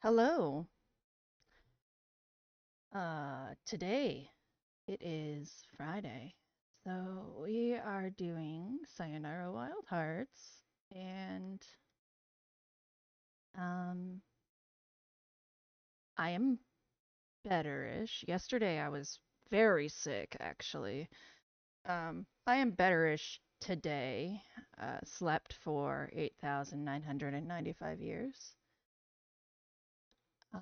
Hello. Today it is Friday. So we are doing Sayonara Wild Hearts and um I am betterish. Yesterday I was very sick actually. I am betterish today. Slept for 8,995 years. Uh,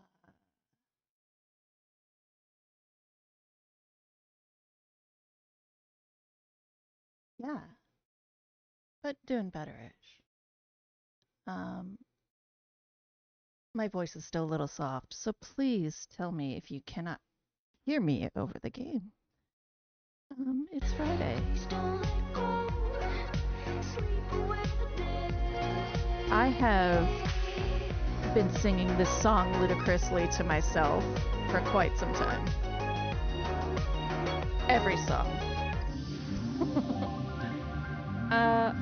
yeah, but doing betterish. Um My voice is still a little soft, so please tell me if you cannot hear me over the game. It's Friday. I have been singing this song ludicrously to myself for quite some time. Every song.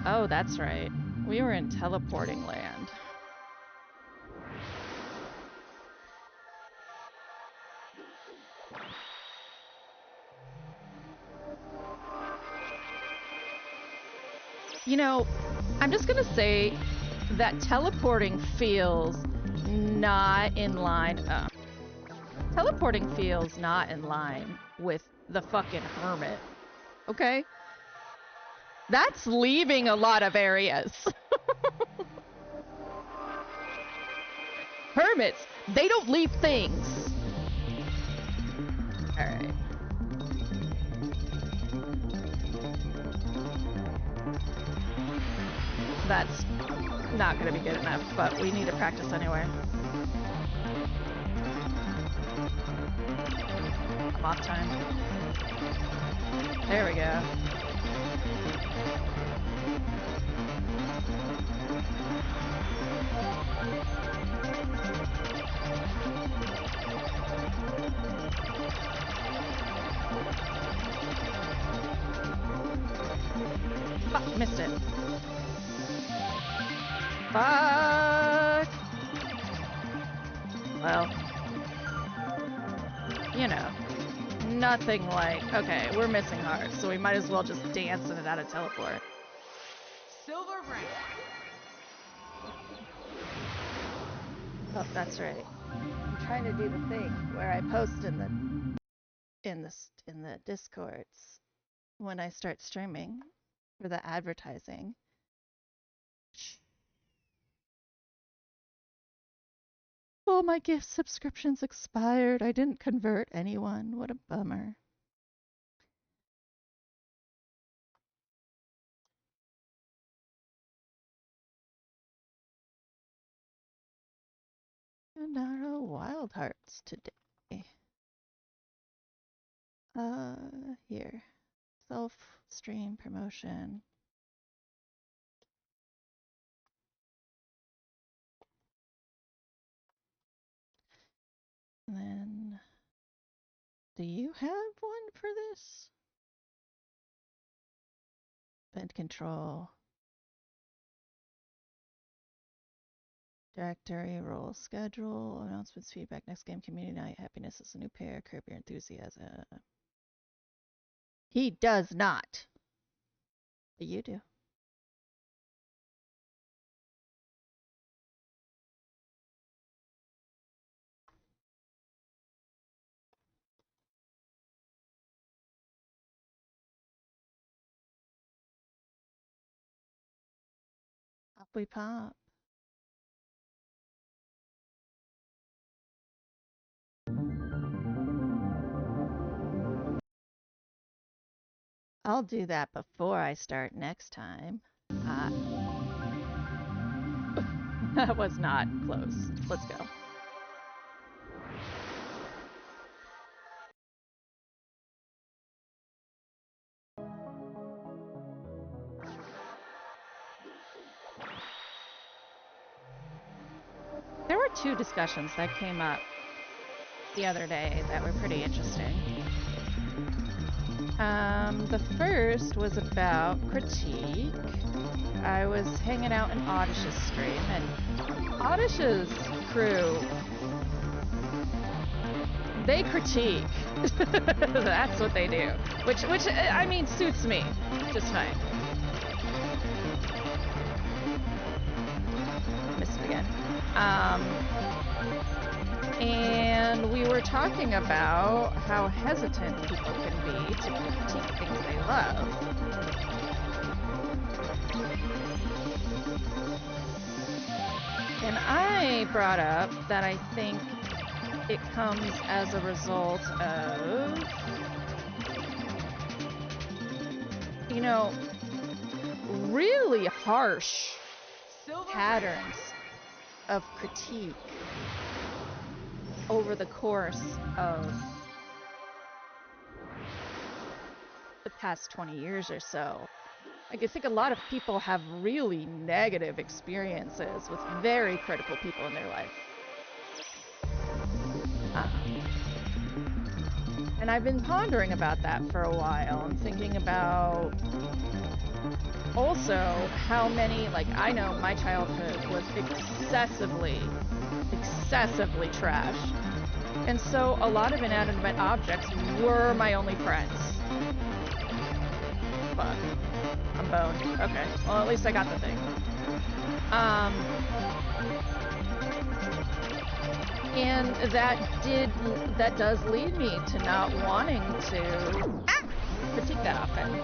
Oh, that's right. We were in teleporting land. You know, I'm just gonna say that teleporting feels not in line. Teleporting feels not in line with the fucking hermit. Okay? That's leaving a lot of areas. Hermits, they don't leave things. Alright. That's not gonna be good enough, but we need to practice anyway. I'm off time. There we go. Fuck, missed it. Fuck! Well, you know, nothing like... Okay, we're missing hearts, so we might as well just dance in it out of teleport. Silver rank. Oh, that's right. I'm trying to do the thing where I post in the Discords when I start streaming for the advertising. Oh, my gift subscriptions expired. I didn't convert anyone. What a bummer. Sayonara Wild Hearts today. Here. Self stream promotion. And then, do you have one for this? Event control. Directory, role, schedule, announcements, feedback, next game, community night, happiness is a new pair, curb your enthusiasm. He does not. But you do. Up we pop. I'll do that before I start next time. That was not close. Let's go. There were two discussions that came up the other day that were pretty interesting. The first was about critique. I was hanging out in Oddish's stream, and Oddish's crew They critique. That's what they do. Which I mean suits me just fine. Missed it again. And we were talking about how hesitant people can be to critique things they love. And I brought up that I think it comes as a result of, you know, really harsh patterns of critique over the course of the past 20 years or so. Like, I think a lot of people have really negative experiences with very critical people in their life. And I've been pondering about that for a while and thinking about also how many, like, I know my childhood was excessively trashed. And so a lot of inanimate objects were my only friends. Fuck. I'm boned. Okay. Well, at least I got the thing. And that does lead me to not wanting to critique that often.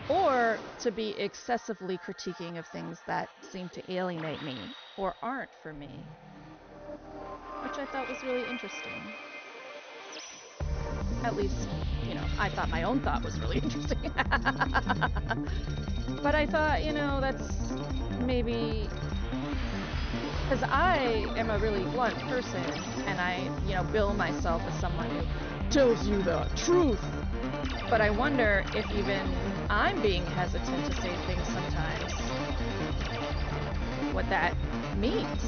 Or to be excessively critiquing of things that seem to alienate me or aren't for me, which I thought was really interesting. At least, you know, I thought my own thought was really interesting. But I thought, you know, that's maybe because I am a really blunt person and I, you know, bill myself as someone who tells you the truth. But I wonder if even I'm being hesitant to say things sometimes, what that means.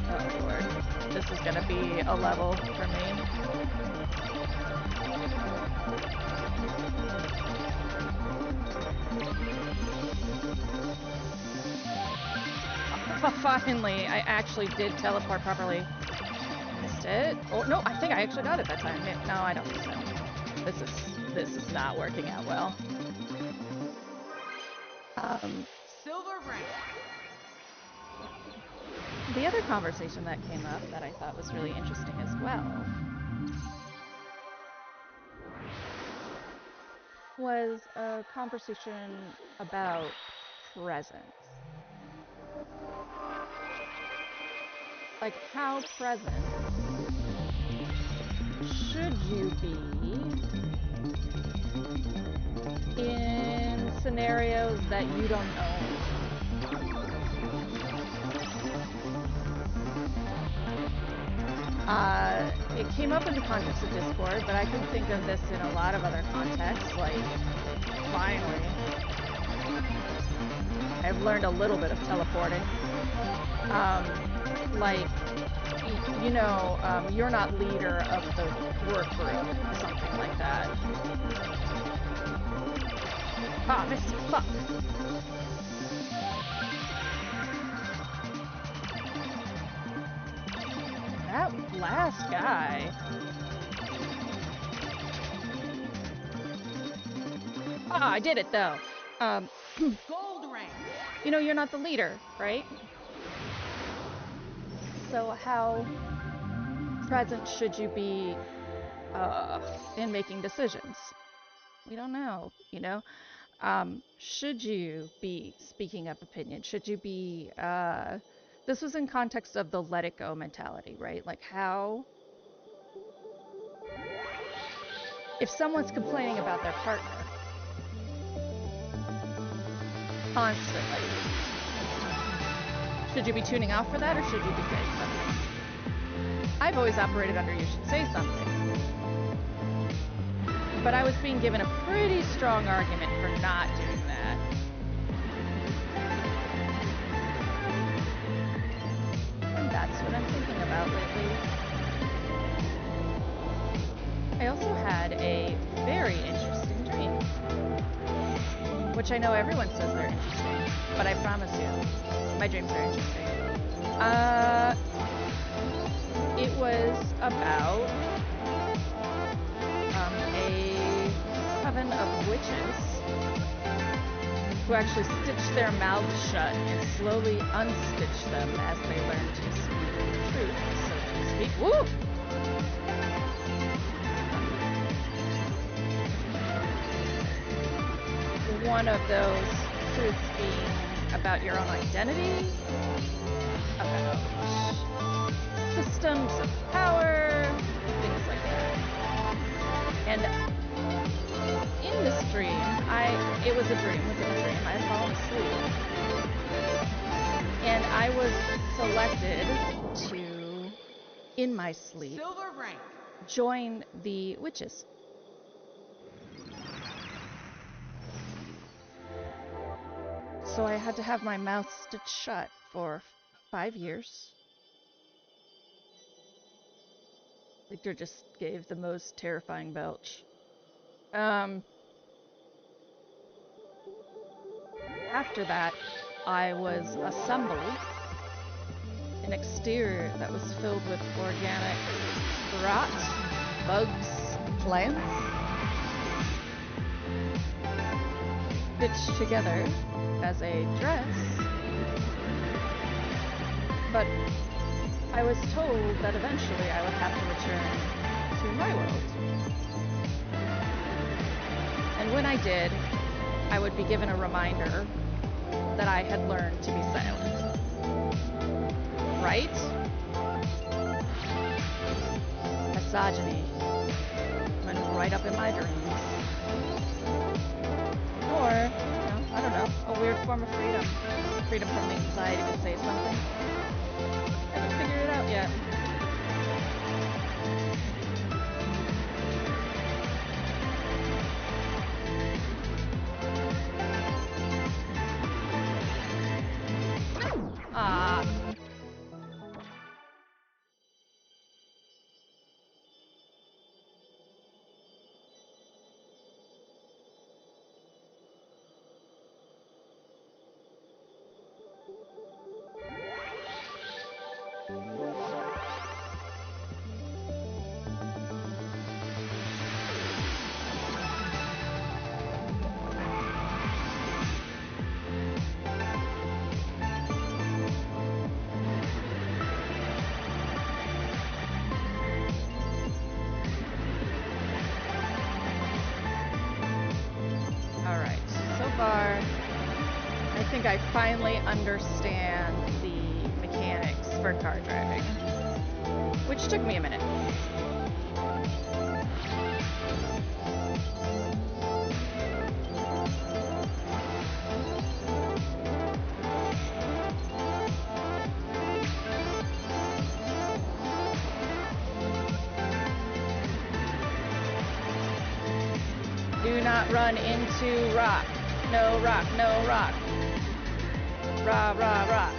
Oh Lord, this is gonna be a level for me. Oh, finally, I actually did teleport properly. Missed it. Oh no, I think I actually got it that time. No, I don't think so. This is not working out well. Silver rank. The other conversation that came up that I thought was really interesting as well was a conversation about presence. Like, how present should you be in scenarios that you don't own? It came up in the context of Discord, but I can think of this in a lot of other contexts, like, finally, I've learned a little bit of teleporting. Like, you know, you're not leader of the work group, something like that. Ah, missed it, fuck. That last guy. Ah, I did it though. Gold rank. You know, you're not the leader, right? So how present should you be in making decisions? We don't know, you know? Should you be speaking up opinion? Should you be, this was in context of the let it go mentality, right? Like how, if someone's complaining about their partner constantly, should you be tuning out for that or should you be saying something? I've always operated under you should say something. But I was being given a pretty strong argument for not doing that. And that's what I'm thinking about lately. I also had a very interesting dream. Which I know everyone says they're interesting, but I promise you, my dreams are interesting. It was about a coven of witches who actually stitch their mouths shut and slowly unstitch them as they learn to speak the truth, so to speak. Woo! One of those truths being about your own identity, about systems of power, things like that. And in this dream, it was a dream within a dream. I had fallen asleep. And I was selected to, in my sleep, Silver rank. join the witches. So I had to have my mouth stitched shut for 5 years. Victor just gave the most terrifying belch. After that, I was assembled an exterior that was filled with organic rot, bugs, plants, stitched together as a dress. But I was told that eventually I would have to return to my world. And when I did, I would be given a reminder that I had learned to be silent. Right? Misogyny went right up in my dreams. Or, I don't know, a weird form of freedom. Freedom from the anxiety to say something. Haven't figured it out yet. Ah. Alright, so far, I think I finally understand the mechanics for car driving, which took me a minute. Do not run into rock. No rock, no rock. Rah, rah, rah.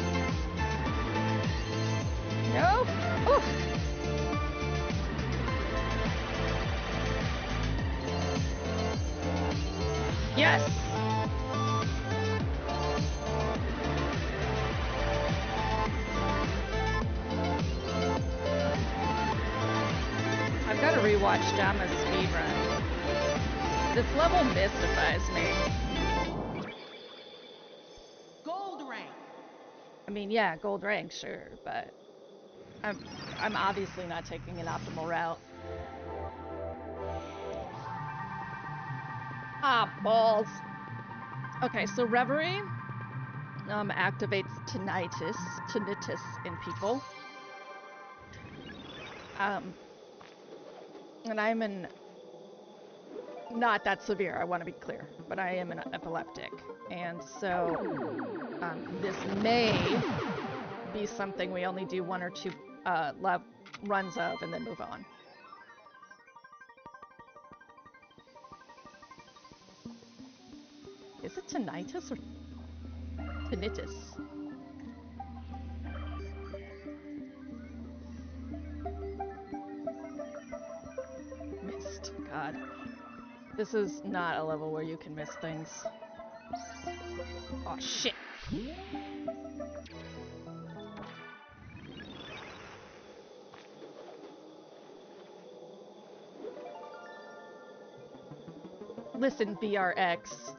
No? Oof. Yes! I've got to rewatch Dama's speedrun. This level mystifies me. Gold rank. I mean, yeah, gold rank, sure, but I'm obviously not taking an optimal route. Ah, balls. Okay, so Reverie activates tinnitus in people. And I'm not that severe, I want to be clear, but I am an epileptic. And so this may be something we only do 1 or 2 runs of and then move on. Is it tinnitus or tinnitus? Missed. God. This is not a level where you can miss things. Oh, shit. Listen, BRX.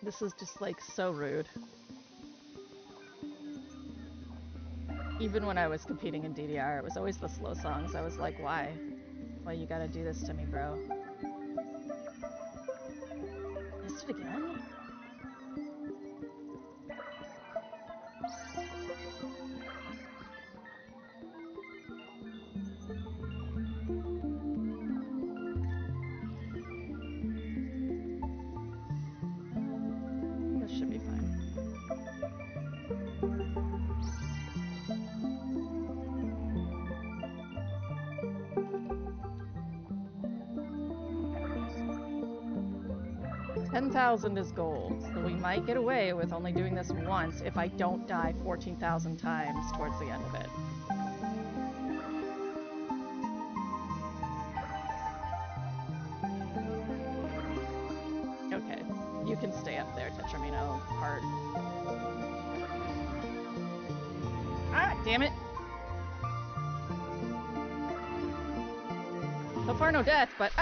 This is just like so rude. Even when I was competing in DDR, it was always the slow songs. I was like, why? Why you gotta do this to me, bro? Missed it again? This should be fine. $10,000 is gold, so we might get away with only doing this once if I don't die 14,000 times towards the end of it. Okay, you can stay up there, Tetramino. Hard. Ah, damn it! So far, no death, but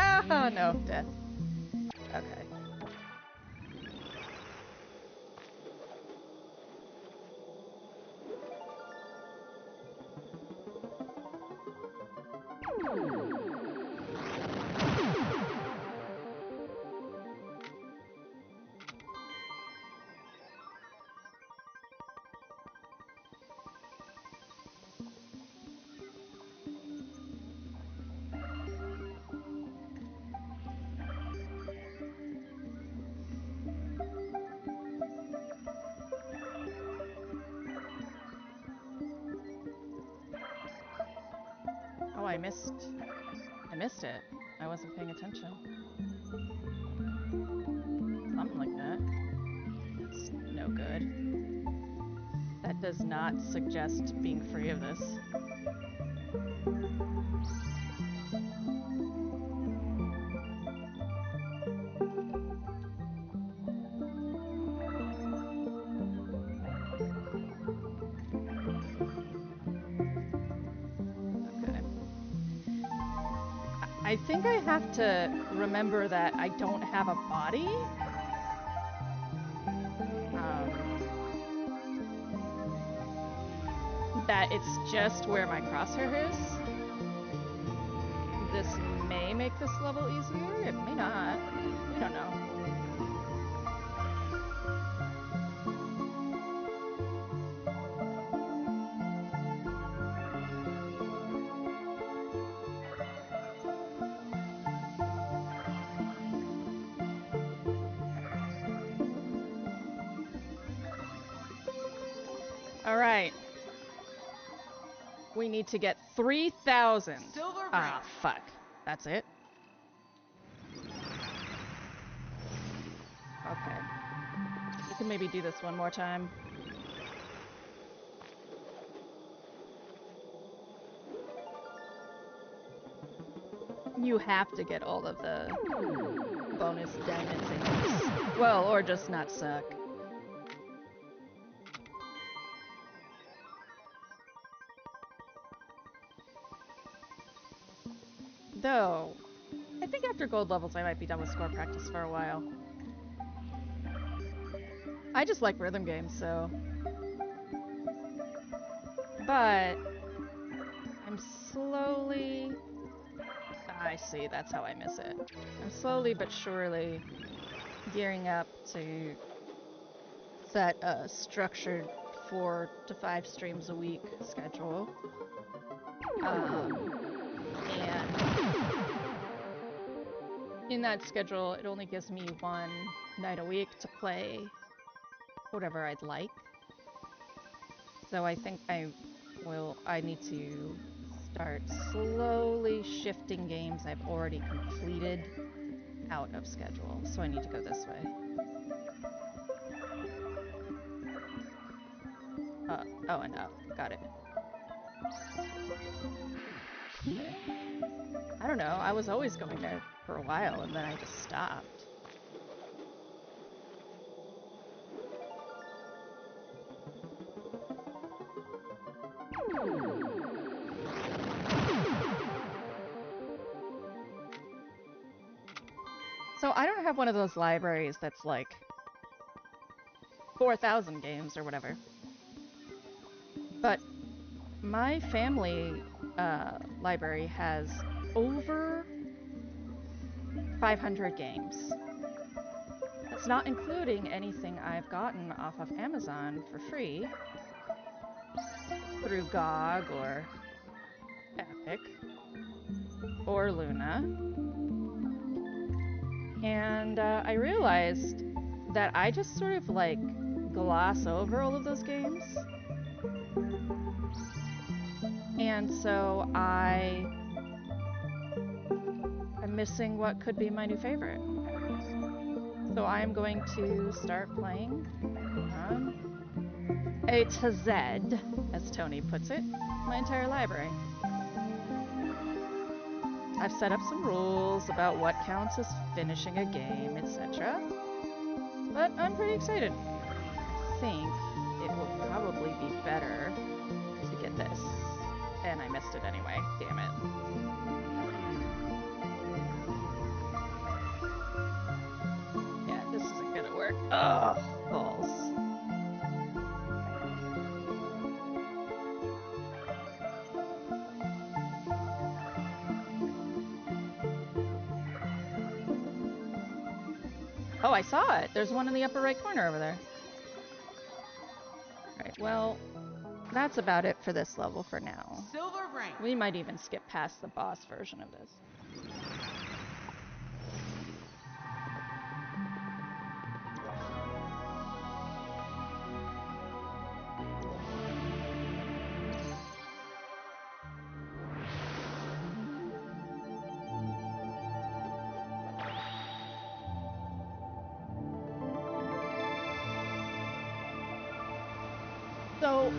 no death. Okay. Oh, I missed it. I wasn't paying attention. Something like that. That's no good. That does not suggest being free of this. Okay. I think I have to remember that I don't have a body. That it's just where my crosshair is. This may make this level easier. It may not. We don't know. All right. We need to get 3,000. Ah, fuck. That's it? Okay. We can maybe do this one more time. You have to get all of the bonus diamond thingies. Well, or just not suck. Though, I think after gold levels I might be done with score practice for a while. I just like rhythm games, so... But... I'm slowly... I see, that's how I miss it. I'm slowly but surely gearing up to set a structured 4 to 5 streams a week schedule. And in that schedule, it only gives me one night a week to play whatever I'd like. So I think I need to start slowly shifting games I've already completed out of schedule. So I need to go this way. Oh, and up. Got it. Okay. I don't know. I was always going there for a while, and then I just stopped. So I don't have one of those libraries that's like 4,000 games or whatever. But my family library has over 500 games. That's not including anything I've gotten off of Amazon for free through GOG or Epic or Luna. And I realized that I just sort of like gloss over all of those games. And so I am missing what could be my new favorite. So I am going to start playing A to Z, as Tony puts it, my entire library. I've set up some rules about what counts as finishing a game, etc. But I'm pretty excited. I think it will probably be better to get this. And I missed it anyway, damn it. Yeah, this isn't gonna work. Ugh, balls. Oh, I saw it. There's one in the upper right corner over there. Alright, well, that's about it for this level for now. Silver rank. We might even skip past the boss version of this. So,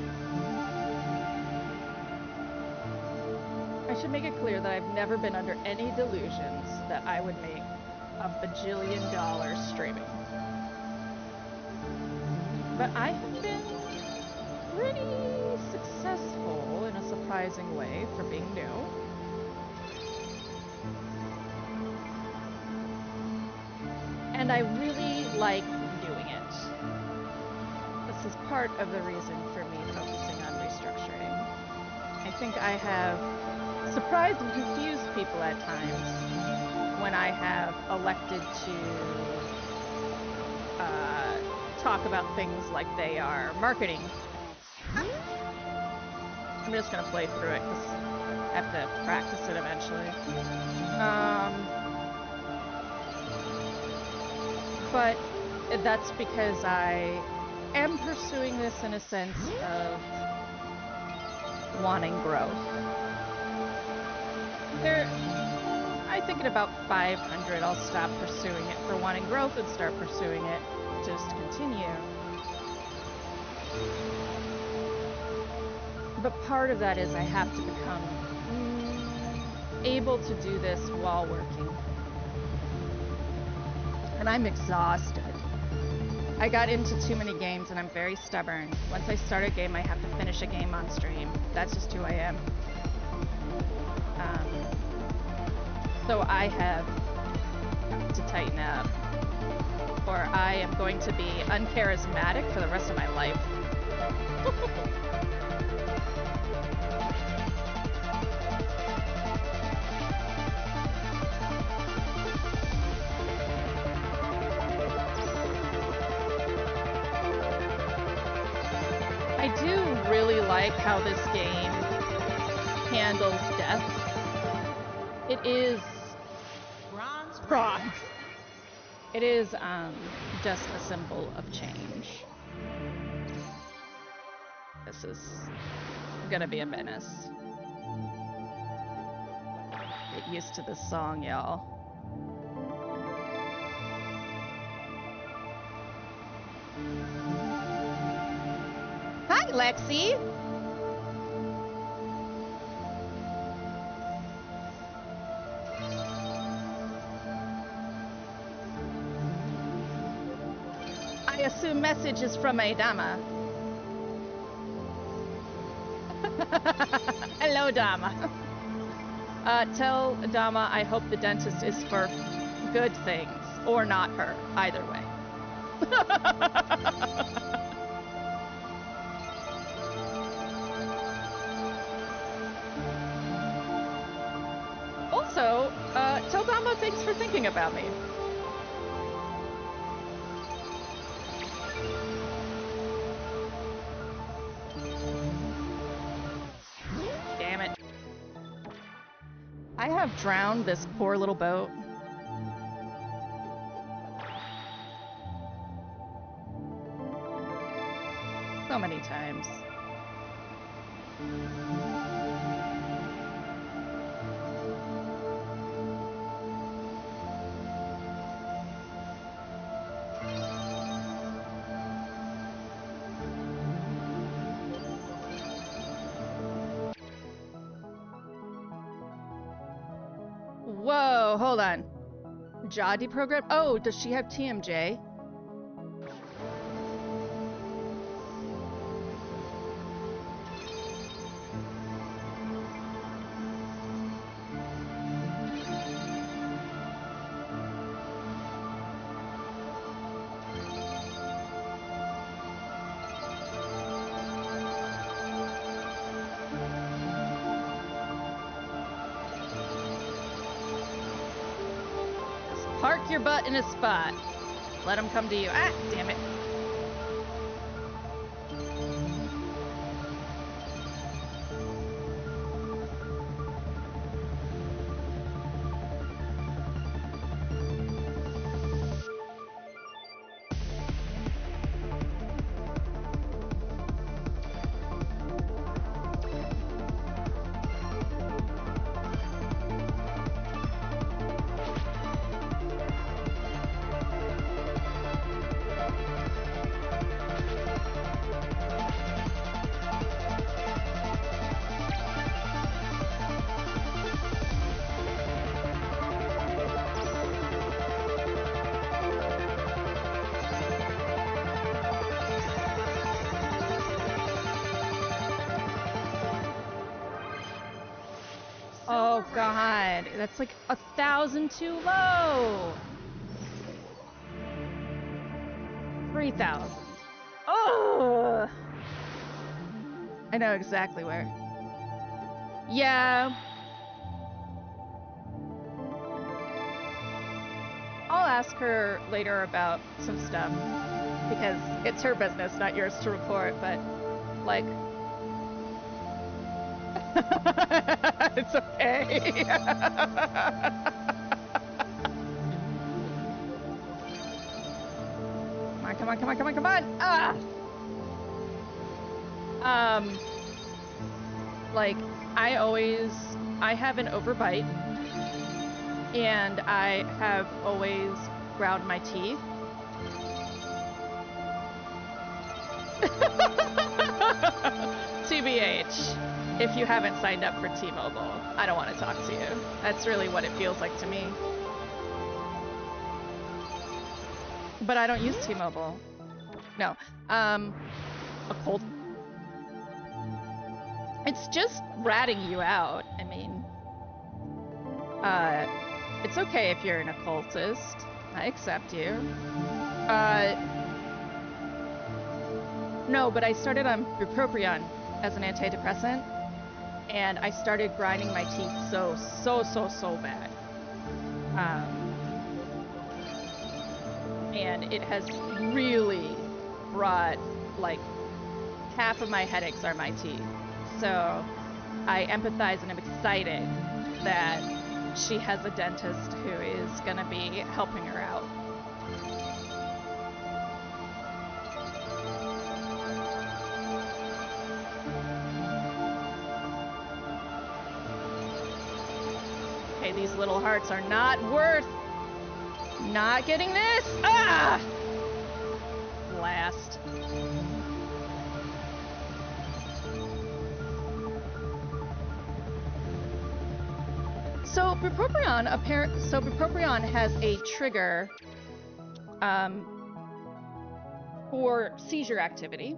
I should make it clear that I've never been under any delusions that I would make a bajillion dollars streaming. But I have been pretty successful in a surprising way for being new. And I really like doing it. This is part of the reason for me focusing on restructuring. I think I have surprised and confused people at times when I have elected to talk about things like they are marketing. I'm just gonna play through it because I have to practice it eventually. But that's because I am pursuing this in a sense of wanting growth. I think at about 500 I'll stop pursuing it for wanting growth and start pursuing it just to continue. But part of that is I have to become able to do this while working. And I'm exhausted. I got into too many games and I'm very stubborn. Once I start a game, I have to finish a game on stream. That's just who I am. So I have to tighten up, or I am going to be uncharismatic for the rest of my life. I do really like how this game handles death. It is bronze. It is just a symbol of change. This is gonna be a menace. Get used to this song, y'all. Hi, Lexi! I assume message is from a Dama. Hello, Dama. Tell Dama I hope the dentist is for good things or not her, either way. Also, Tobama, thanks for thinking about me. Damn it. I have drowned this poor little boat. So many times. Whoa, hold on. Jaw deprogram? Oh, does she have TMJ? Park your butt in a spot. Let him come to you. Ah, damn it. Oh god, that's like 1,000 too low. 3,000. Oh, I know exactly where. Yeah. I'll ask her later about some stuff because it's her business, not yours to report, but like it's okay. Come on, come on, come on, come on, come on! Ah! Like, I have an overbite, and I have always ground my teeth. TBH, if you haven't signed up for T-Mobile, I don't want to talk to you. That's really what it feels like to me. But I don't use T-Mobile. No. A cold. It's just ratting you out. I mean, it's okay if you're an occultist. I accept you. No, but I started on bupropion as an antidepressant, and I started grinding my teeth so bad. And it has really brought, like, half of my headaches are my teeth. So I empathize and I'm excited that she has a dentist who is gonna be helping her out. Okay, these little hearts are not worth not getting this. Ah! Blast. So bupropion has a trigger for seizure activity.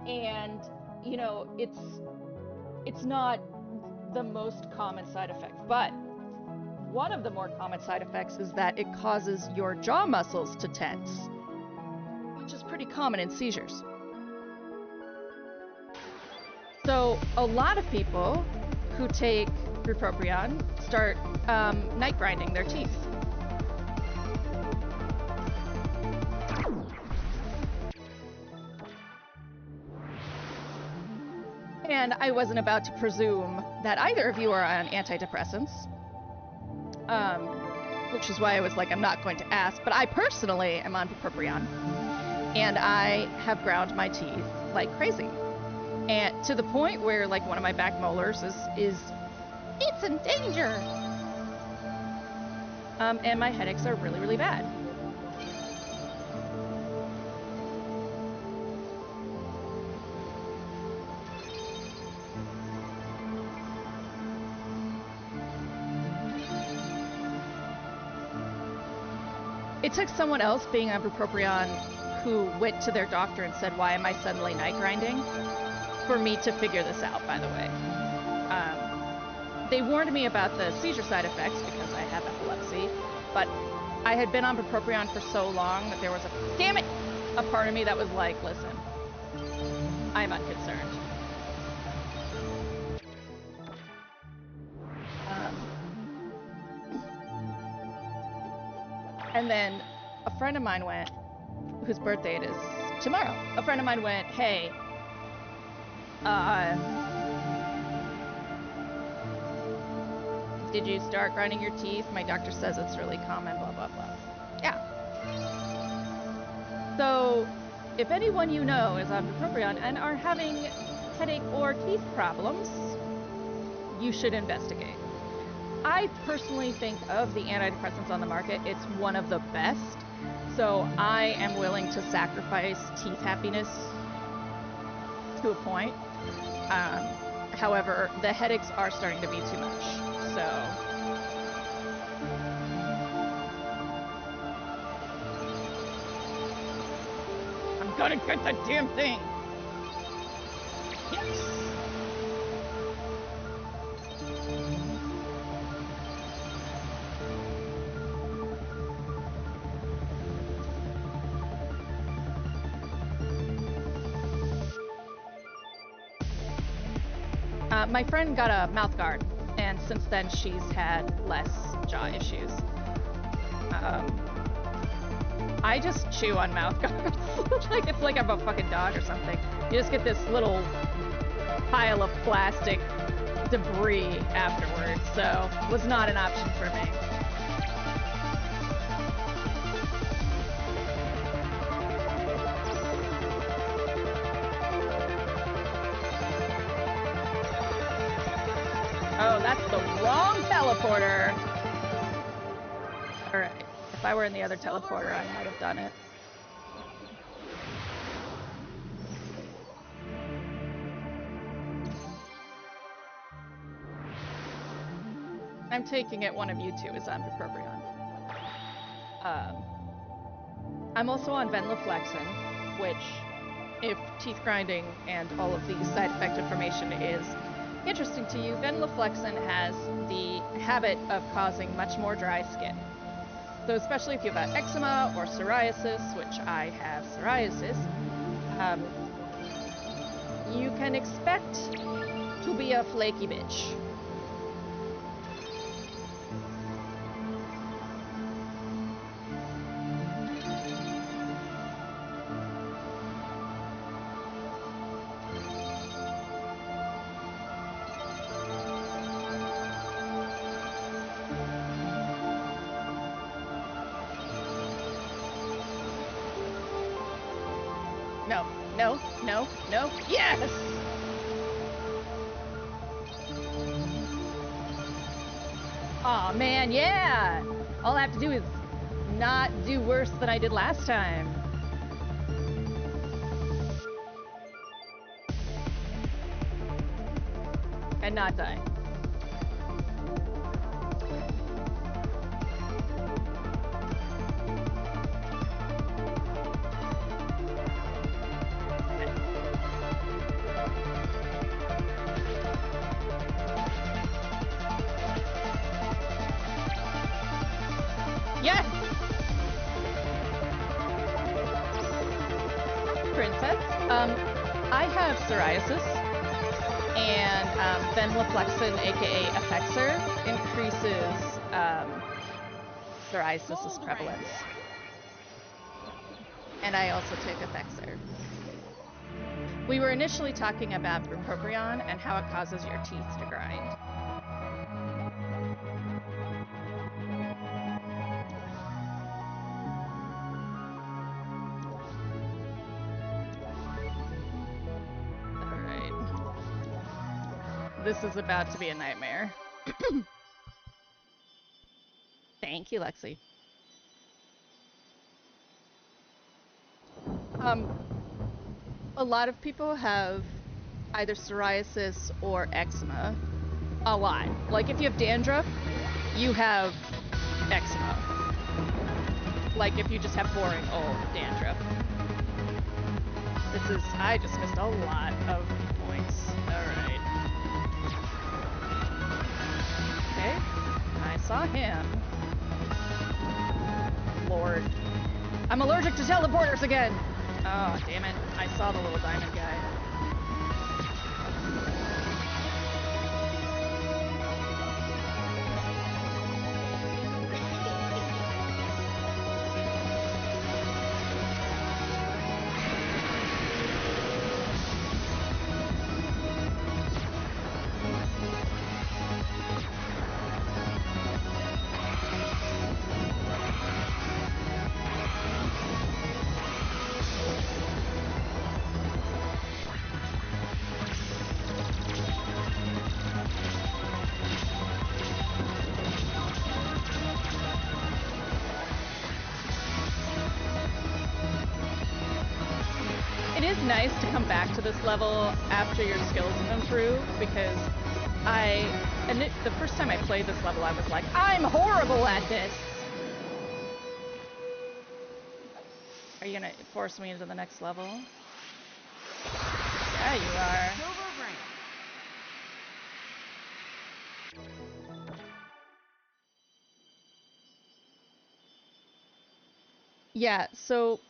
And you know, it's not the most common side effect, but one of the more common side effects is that it causes your jaw muscles to tense, which is pretty common in seizures. So a lot of people who take bupropion start night grinding their teeth. And I wasn't about to presume that either of you are on antidepressants, which is why I was like, I'm not going to ask, but I personally am on bupropion, and I have ground my teeth like crazy. And to the point where like one of my back molars is it's in danger. And my headaches are really, really bad. It took someone else being on bupropion who went to their doctor and said, why am I suddenly night grinding? For me to figure this out, by the way. They warned me about the seizure side effects because I have epilepsy, but I had been on bupropion for so long that there was a part of me that was like, listen, I'm unconcerned. And then a friend of mine went, whose birthday it is tomorrow. A friend of mine went, hey, did you start grinding your teeth? My doctor says it's really common, blah, blah, blah. Yeah. So if anyone you know is on bupropion and are having headache or teeth problems, you should investigate. I personally think of the antidepressants on the market, it's one of the best. So I am willing to sacrifice teeth happiness to a point. However, the headaches are starting to be too much. So I'm gonna get the damn thing. Yes. My friend got a mouth guard, and since then she's had less jaw issues. I just chew on mouth guards. Like it's like I'm a fucking dog or something. You just get this little pile of plastic debris afterwards, so it was not an option for me. Oh, that's the wrong teleporter. Alright. If I were in the other teleporter, I might have done it. I'm taking it one of you two is on bupropion. I'm also on venlafaxine, which, if teeth grinding and all of the side effect information is interesting to you, venlafaxine has the habit of causing much more dry skin. So especially if you have eczema or psoriasis, which I have psoriasis, you can expect to be a flaky bitch. No, no, no, no, yes! Aw, man, yeah! All I have to do is not do worse than I did last time. And not die. Yes! Princess. I have psoriasis, and venlaplexin, aka Effexor, increases psoriasis' prevalence. And I also take Effexor. We were initially talking about bupropion and how it causes your teeth to grind. Alright. This is about to be a nightmare. Thank you, Lexi. A lot of people have either psoriasis or eczema. A lot. Like if you have dandruff, you have eczema. Like if you just have boring old dandruff. I just missed a lot of points. Alright. Okay. I saw him. Lord. I'm allergic to teleporters again! Oh, damn it. I saw the little diamond guy. Nice to come back to this level after your skills have improved, because the first time I played this level I was like, I'm horrible at this! Are you gonna force me into the next level? Yeah, you are. Yeah, so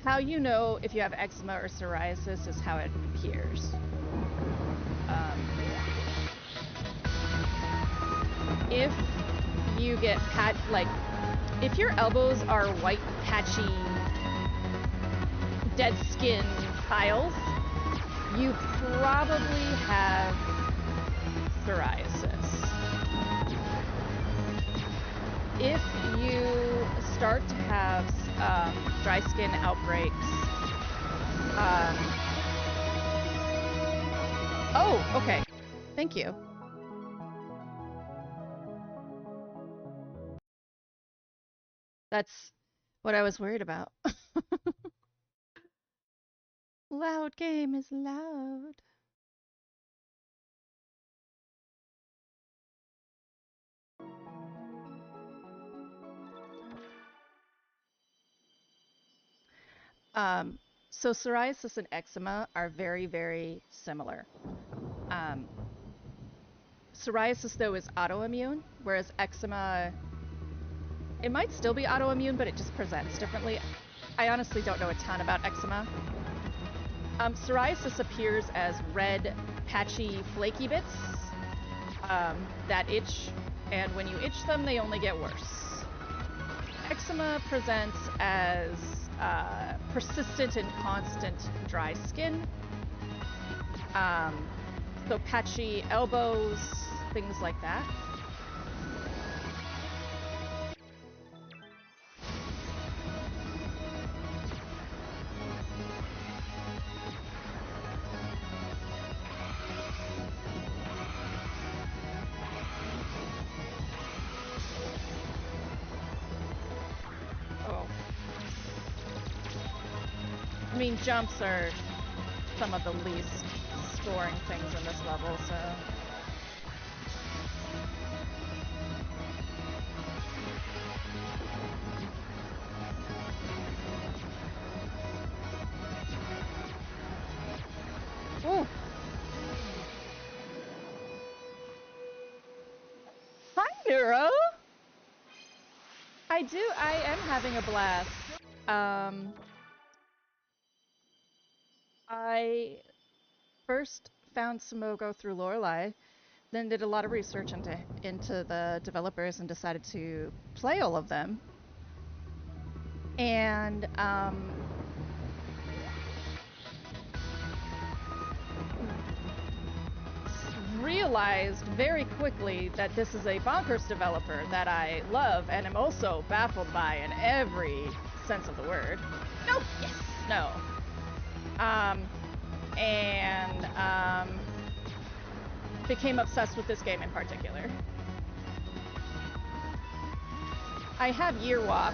how you know if you have eczema or psoriasis is how it appears. If you get if your elbows are white, patchy, dead skin piles, you probably have psoriasis. If you start to have dry skin outbreaks, oh, okay. Thank you. That's what I was worried about. Loud game is loud. So psoriasis and eczema are very, very similar. Psoriasis, though, is autoimmune, whereas eczema, it might still be autoimmune, but it just presents differently. I honestly don't know a ton about eczema. Psoriasis appears as red, patchy, flaky bits that itch, and when you itch them, they only get worse. Eczema presents as persistent and constant dry skin. So patchy elbows, things like that. I mean, jumps are some of the least scoring things in this level, so... Ooh. Neuro? I am having a blast. I first found Simogo through Lorelei, then did a lot of research into the developers and decided to play all of them. And realized very quickly that this is a bonkers developer that I love and am also baffled by in every sense of the word. Nope. Yes. No. And became obsessed with this game in particular. I have Year Walk.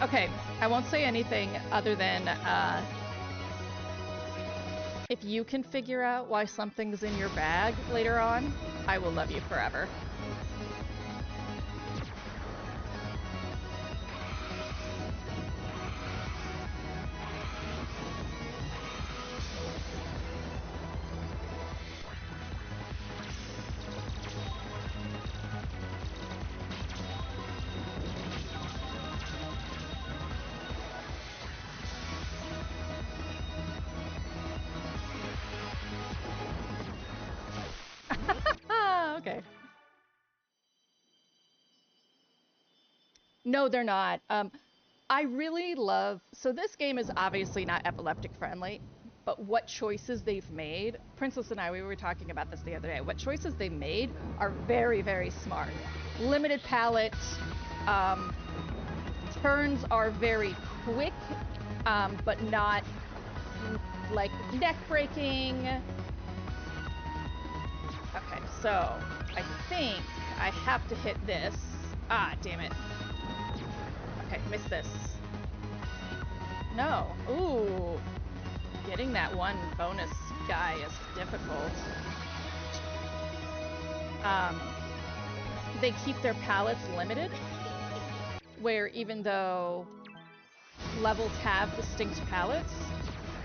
Okay, I won't say anything other than if you can figure out why something's in your bag later on, I will love you forever. Okay. No, they're not. I really love. So this game is obviously not epileptic friendly, but what choices they've made, Princess and I, we were talking about this the other day. What choices they made are very, very smart. Limited palette. Turns are very quick, but not like neck breaking. Okay, so I think I have to hit this. Ah, damn it. Okay, miss this. No. Ooh. Getting that one bonus guy is difficult. They keep their palettes limited, where even though levels have distinct palettes,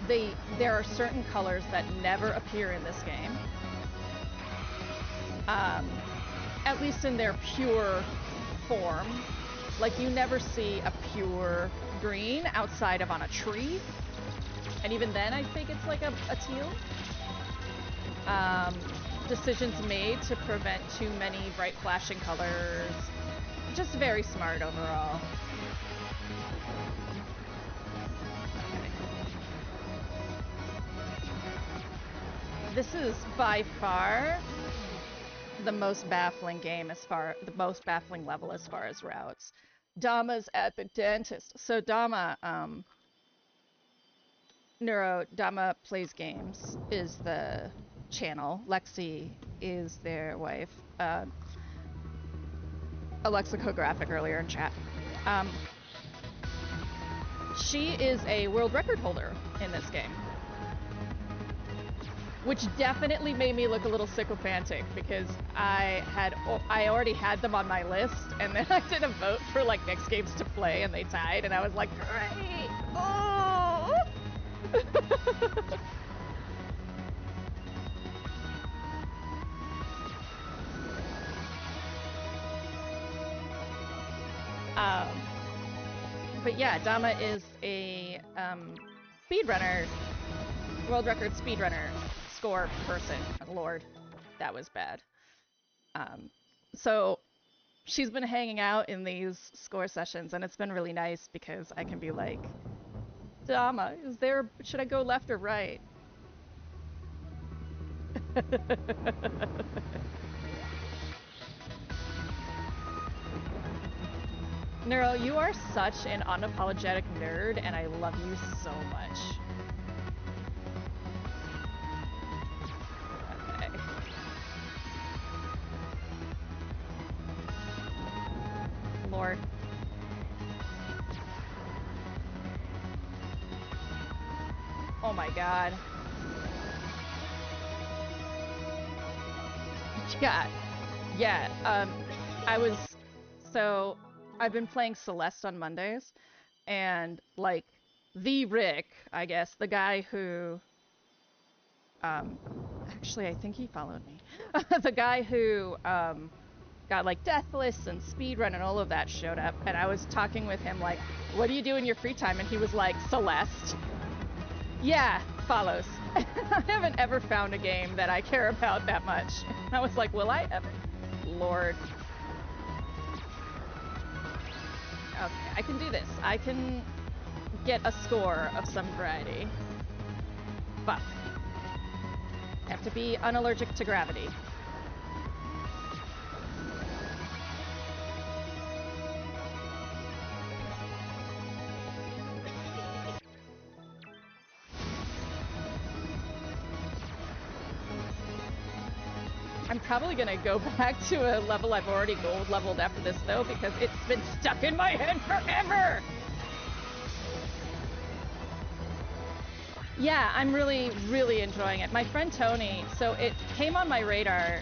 there are certain colors that never appear in this game. At least in their pure form. Like, you never see a pure green outside of on a tree. And even then, I think it's like a teal. Decisions made to prevent too many bright flashing colors. Just very smart overall. Okay. This is by far the most baffling game the most baffling level as far as routes. Dama's at the dentist. So Dama, Dama Plays Games is the channel. Lexi is their wife. Alexicographic earlier in chat. She is a world record holder in this game. Which definitely made me look a little sycophantic because I already had them on my list, and then I did a vote for like next games to play, and they tied, and I was like, great! Oh! But yeah, Dama is a speedrunner, world record speedrunner score person. Lord, that was bad. So she's been hanging out in these score sessions, and it's been really nice because I can be like, Dama, should I go left or right? Neuro, you are such an unapologetic nerd, and I love you so much. Okay. Lord. Oh my god. Yeah, I've been playing Celeste on Mondays, and like the Rick, I guess, the guy who Actually, I think he followed me. The guy who got like Deathless and Speedrun and all of that showed up, and I was talking with him like, what do you do in your free time? And he was like, Celeste. Yeah, follows. I haven't ever found a game that I care about that much. And I was like, will I ever? Lord. Okay, I can do this. I can get a score of some variety. Fuck. I have to be unallergic to gravity. I'm probably gonna go back to a level I've already gold leveled after this though, because it's been stuck in my head forever! Yeah, I'm really, really enjoying it. My friend Tony, so it came on my radar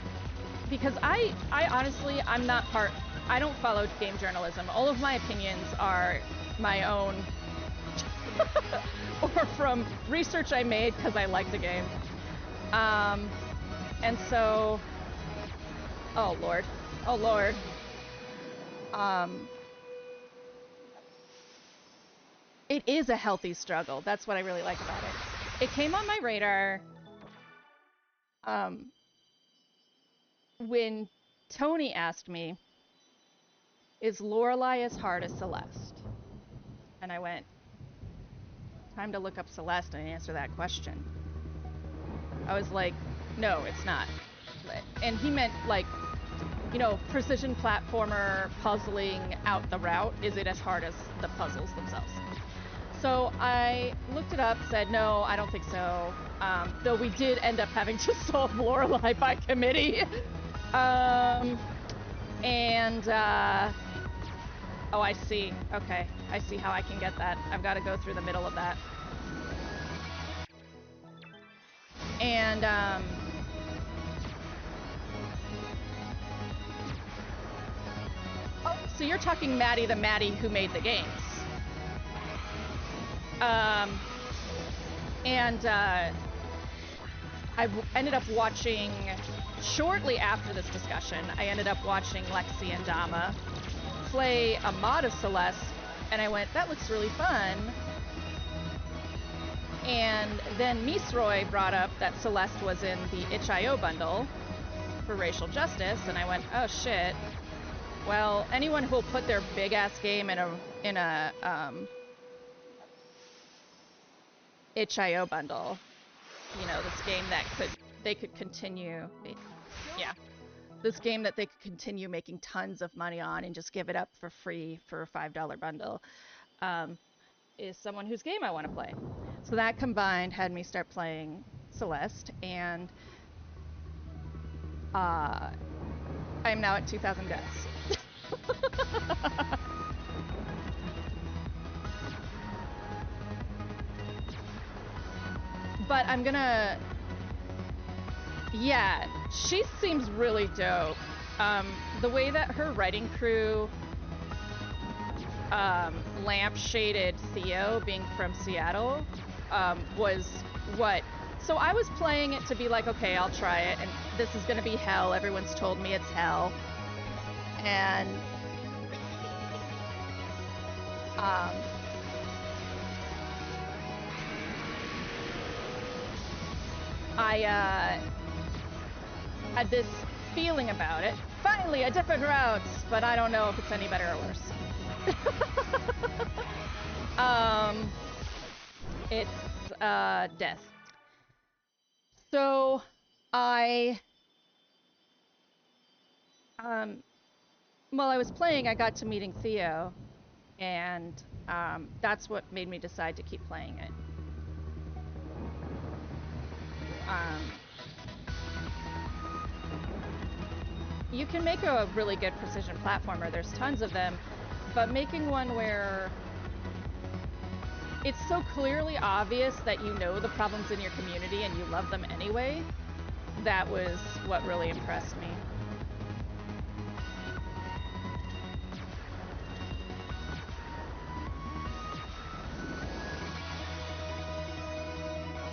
because I honestly, I don't follow game journalism. All of my opinions are my own or from research I made because I liked the game. And so, oh Lord, oh Lord. It is a healthy struggle. That's what I really like about it. It came on my radar when Tony asked me, is Lorelei as hard as Celeste? And I went, time to look up Celeste and answer that question. I was like, no, it's not. And he meant like, you know, precision platformer puzzling out the route. Is it as hard as the puzzles themselves? So I looked it up, said, no, I don't think so. Though we did end up having to solve Lorelei by committee. Oh, I see. Okay, I see how I can get that. I've got to go through the middle of that. And, oh, so you're talking Maddie, the Maddie who made the games. I ended up watching, shortly after this discussion, I ended up watching Lexi and Dama play a mod of Celeste, and I went, that looks really fun. And then Misroy brought up that Celeste was in the itch.io bundle for racial justice, and I went, oh shit. Well, anyone who'll put their big-ass game in a itch.io bundle, you know, this game that they could continue, yeah, this game that they could continue making tons of money on and just give it up for free for a $5 bundle, is someone whose game I want to play. So that combined had me start playing Celeste, and I'm now at 2,000 deaths. But I'm gonna... Yeah, she seems really dope. The way that her writing crew lampshaded Theo being from Seattle was what... So I was playing it to be like, okay, I'll try it, and this is gonna be hell. Everyone's told me it's hell. And I had this feeling about it. Finally, a different route, but I don't know if it's any better or worse. It's death. So I while I was playing, I got to meeting Theo, and that's what made me decide to keep playing it. You can make a really good precision platformer, there's tons of them, but making one where it's so clearly obvious that you know the problems in your community and you love them anyway, that was what really impressed me.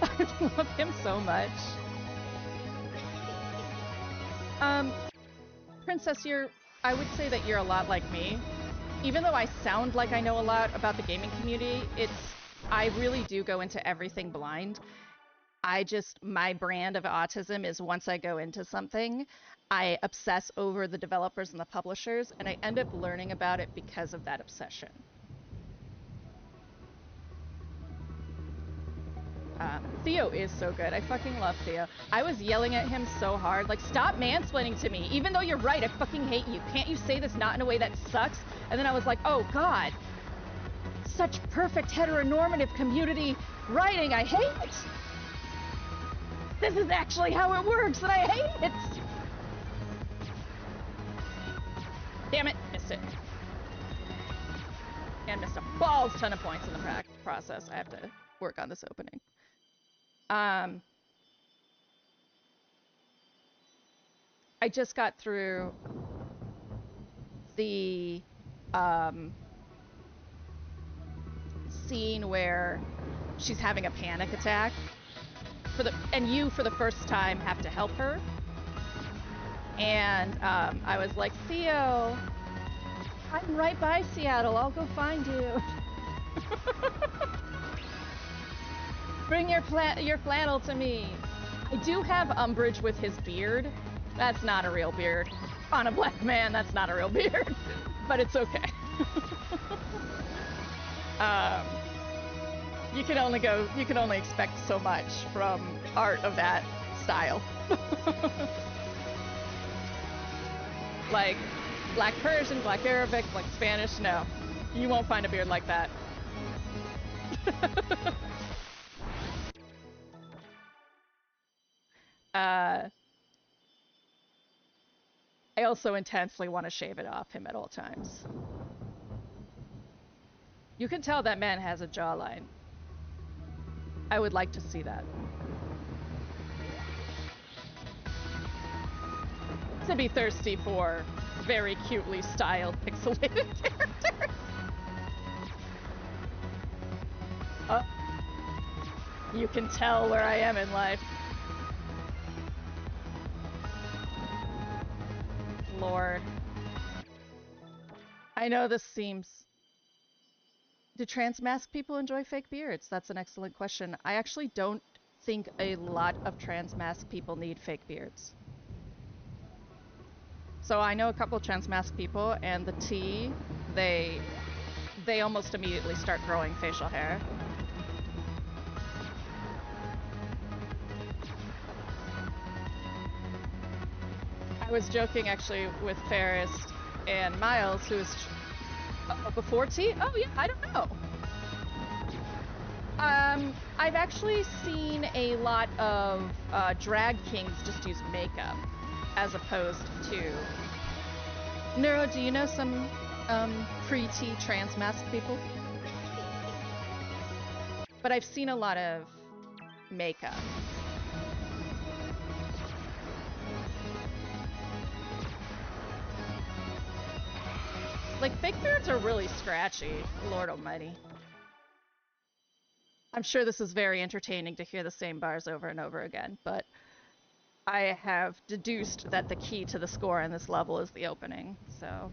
I love him so much. Princess, I would say that you're a lot like me. Even though I sound like I know a lot about the gaming community, I really do go into everything blind. My brand of autism is once I go into something, I obsess over the developers and the publishers, and I end up learning about it because of that obsession. Theo is so good. I fucking love Theo. I was yelling at him so hard, like, stop mansplaining to me. Even though you're right, I fucking hate you. Can't you say this not in a way that sucks? And then I was like, oh god. Such perfect heteronormative community writing. I hate it. This is actually how it works, and I hate it. Damn it, missed it. And missed a balls ton of points in the process. I have to work on this opening. I just got through the scene where she's having a panic attack and you for the first time have to help her. And I was like, Theo, I'm right by Seattle. I'll go find you. Bring your flannel to me. I do have umbrage with his beard. That's not a real beard. On a black man, that's not a real beard. But it's okay. You can only expect so much from art of that style. Like Black Persian, Black Arabic, Black Spanish, no. You won't find a beard like that. I also intensely want to shave it off him at all times. You can tell that man has a jawline. I would like to see that. To be thirsty for very cutely styled pixelated characters. You can tell where I am in life. Lord. I know this seems... Do trans mask people enjoy fake beards? That's an excellent question. I actually don't think a lot of trans mask people need fake beards. So I know a couple of trans mask people, and the T, they almost immediately start growing facial hair. I was joking actually with Ferris and Miles, who is before T? Oh yeah, I don't know. I've actually seen a lot of drag kings just use makeup as opposed to... Neuro, do you know some pre-T trans mask people? But I've seen a lot of makeup. Like, fake beards are really scratchy, Lord almighty. I'm sure this is very entertaining to hear the same bars over and over again, but I have deduced that the key to the score in this level is the opening, so...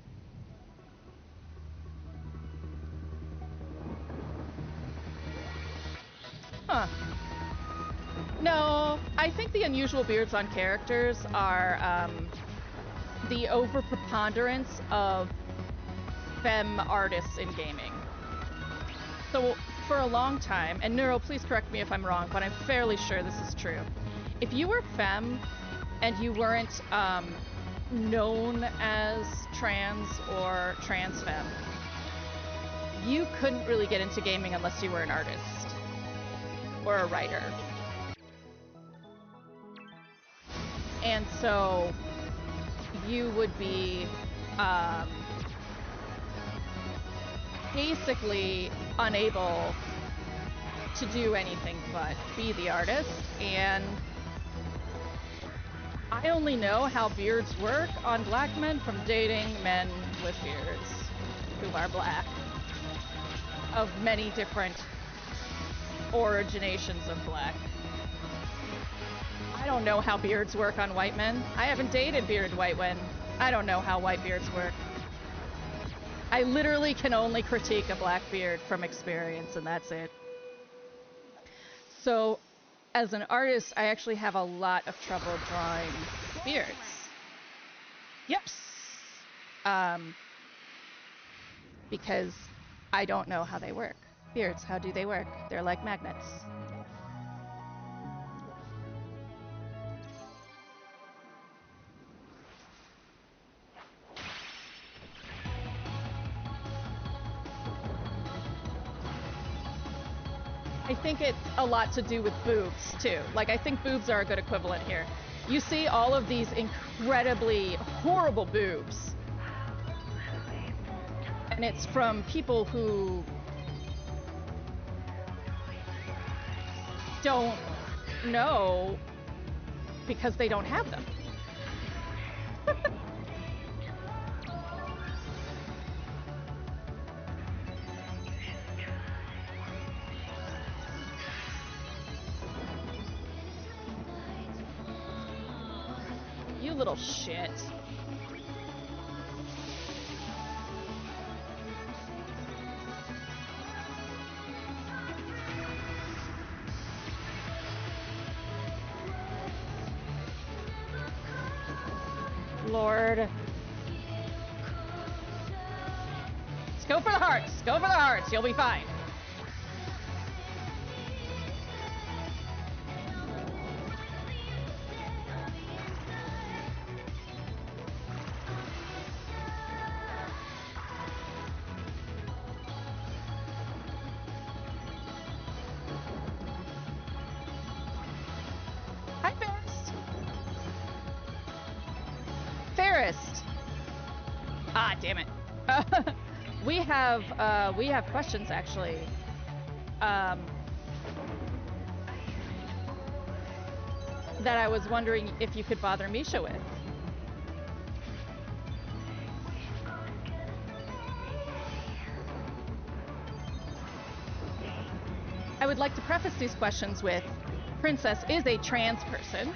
Huh. No, I think the unusual beards on characters are the overpreponderance of femme artists in gaming. So for a long time, and Neuro, please correct me if I'm wrong, but I'm fairly sure this is true. If you were femme and you weren't known as trans or trans femme, you couldn't really get into gaming unless you were an artist or a writer. And so you would be basically unable to do anything but be the artist, and I only know how beards work on black men from dating men with beards who are black, of many different originations of black. I don't know how beards work on white men. I haven't dated bearded white men. I don't know how white beards work. I literally can only critique a black beard from experience, and that's it. So, as an artist, I actually have a lot of trouble drawing beards. Yep. Because I don't know how they work. Beards, how do they work? They're like magnets. I think it's a lot to do with boobs, too. Like, I think boobs are a good equivalent here. You see all of these incredibly horrible boobs. And it's from people who don't know because they don't have them. You little shit. Lord. Let's go for the hearts. Go for the hearts. You'll be fine. Hi, Fairest. Fairest. Ah, damn it. We have questions actually. That I was wondering if you could bother Misha with. I would like to preface these questions with, Princess is a trans person,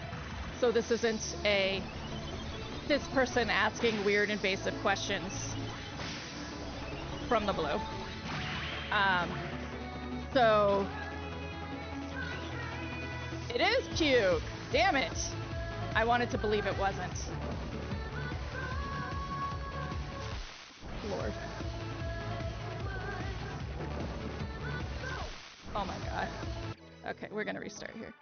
so this isn't a cis person asking weird invasive questions from the blue. So it is puke. Damn it. I wanted to believe it wasn't. Lord. Oh my god. Okay, we're gonna restart here.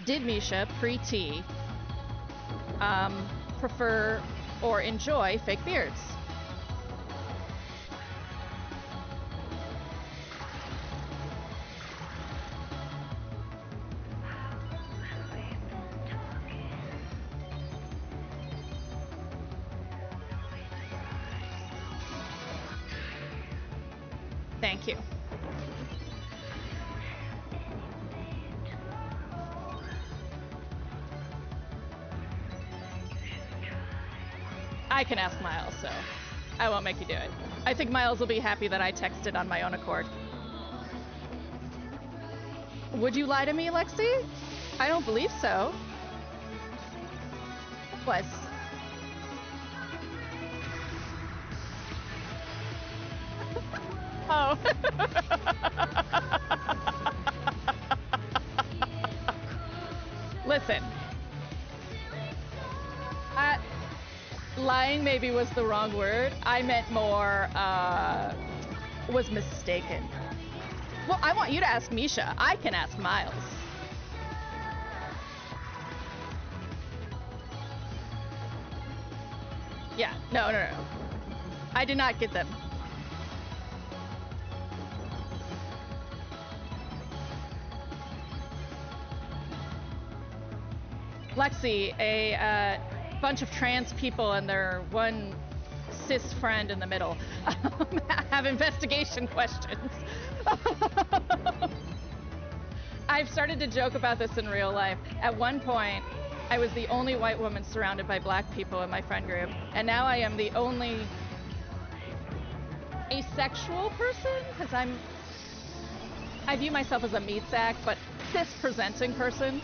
Did Misha pre-T prefer or enjoy fake beards? Thank you. I can ask Miles, so I won't make you do it. I think Miles will be happy that I texted on my own accord. Would you lie to me, Lexi? I don't believe so. What? Oh. Listen. Lying maybe was the wrong word. I meant more, was mistaken. Well, I want you to ask Misha. I can ask Miles. Yeah, no. I did not get them. Lexi, a bunch of trans people and their one cis friend in the middle have investigation questions. I've started to joke about this in real life. At one point, I was the only white woman surrounded by black people in my friend group, and now I am the only asexual person, because I'm I view myself as a meat sack, but cis-presenting person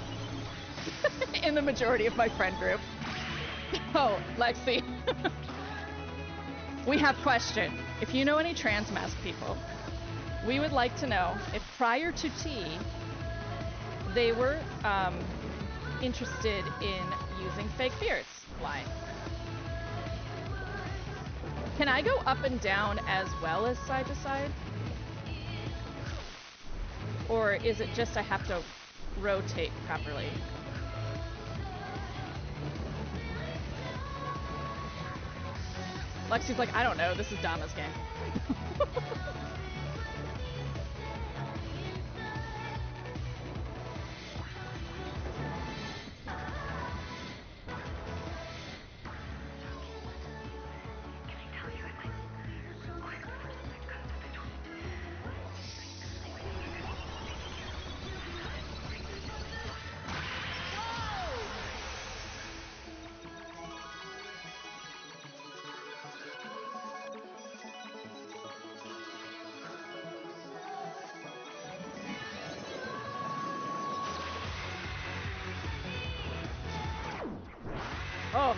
in the majority of my friend group. Oh, Lexi. We have question. If you know any trans mask people, we would like to know if prior to tea, they were interested in using fake beards. Why? Can I go up and down as well as side to side? Or is it just I have to rotate properly? Lexi's like, I don't know, this is Dama's game. Oh.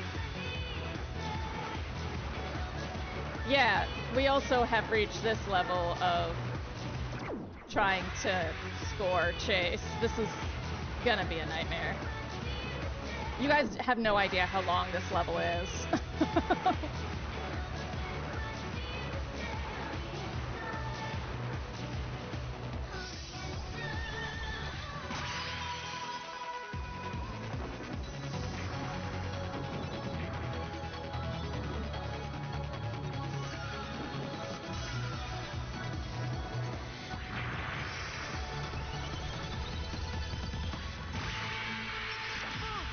Yeah, we also have reached this level of trying to score Chase. This is gonna be a nightmare. You guys have no idea how long this level is.